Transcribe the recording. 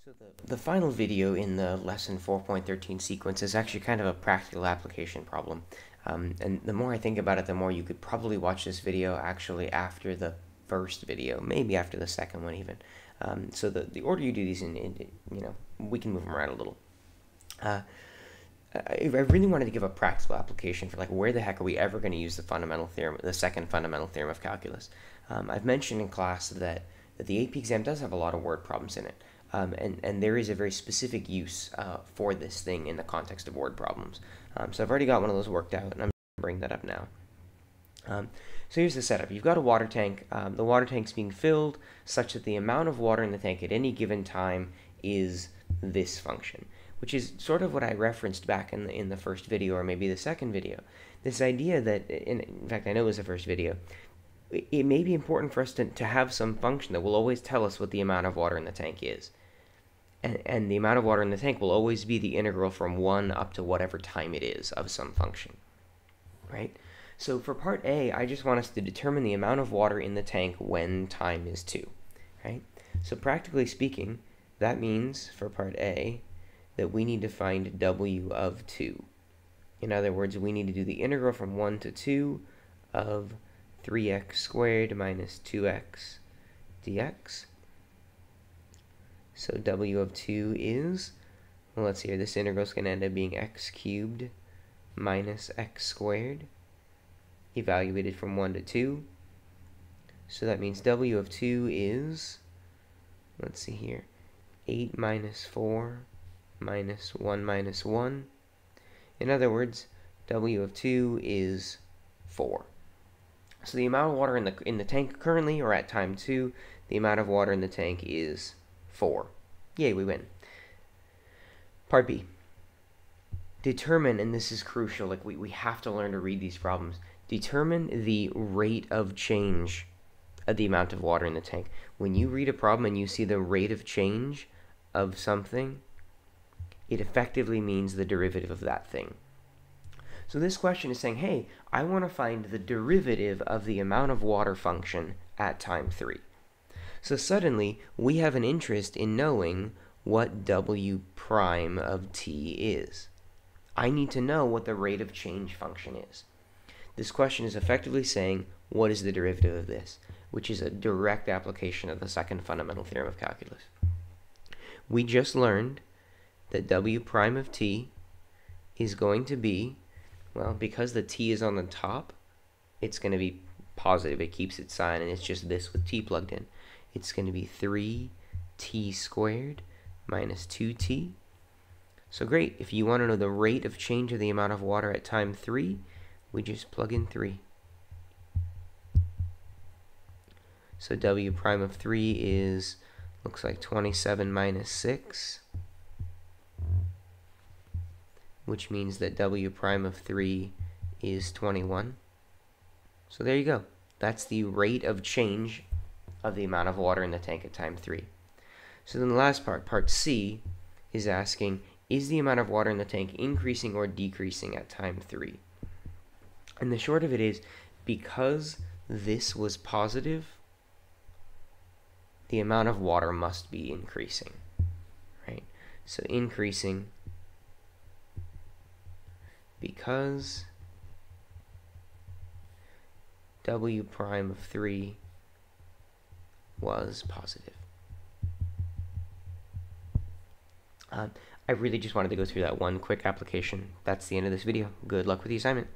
So the final video in the lesson 4.13 sequence is actually kind of a practical application problem. And the more I think about it, the more you could probably watch this video actually after the first video, maybe after the second one even. So the order you do these in, we can move them around a little. I really wanted to give a practical application for like where the heck are we ever going to use the fundamental theorem, the second fundamental theorem of calculus. I've mentioned in class that the AP exam does have a lot of word problems in it. And there is a very specific use for this thing in the context of word problems. So I've already got one of those worked out, and I'm going to bring that up now. So here's the setup. You've got a water tank. The water tank's being filled such that the amount of water in the tank at any given time is this function, which is sort of what I referenced back in the first video, or maybe the second video. This idea that, in fact, I know it was the first video, it may be important for us to have some function that will always tell us what the amount of water in the tank is. And the amount of water in the tank will always be the integral from 1 up to whatever time it is of some function, right? So for part A, I just want us to determine the amount of water in the tank when time is 2, right? So practically speaking, that means for part A that we need to find W of 2. In other words, we need to do the integral from 1 to 2 of 3x squared minus 2x dx. So W of 2 is, well, let's see here, this integral is going to end up being x cubed minus x squared, evaluated from 1 to 2. So that means W of 2 is, let's see here, 8 minus 4 minus 1 minus 1. In other words, W of 2 is 4. So the amount of water in the tank currently, or at time 2, the amount of water in the tank is 4. Yay, we win. Part B. Determine, and this is crucial, like we have to learn to read these problems, determine the rate of change of the amount of water in the tank. When you read a problem and you see the rate of change of something, it effectively means the derivative of that thing. So this question is saying, hey, I want to find the derivative of the amount of water function at time 3. So suddenly, we have an interest in knowing what W prime of t is. I need to know what the rate of change function is. This question is effectively saying, what is the derivative of this? Which is a direct application of the second fundamental theorem of calculus. We just learned that W prime of t is going to be, well, because the t is on the top, it's going to be positive. It keeps its sign, and it's just this with t plugged in. It's going to be 3t squared minus 2t. So great, if you want to know the rate of change of the amount of water at time 3, we just plug in 3. So W prime of 3 is, looks like 27 minus 6, which means that W prime of 3 is 21. So there you go. That's the rate of change of the amount of water in the tank at time 3. So then the last part, part C, is asking, is the amount of water in the tank increasing or decreasing at time 3? And the short of it is, because this was positive, the amount of water must be increasing, right? So increasing because W prime of 3 was positive. I really just wanted to go through that one quick application. That's the end of this video. Good luck with the assignment.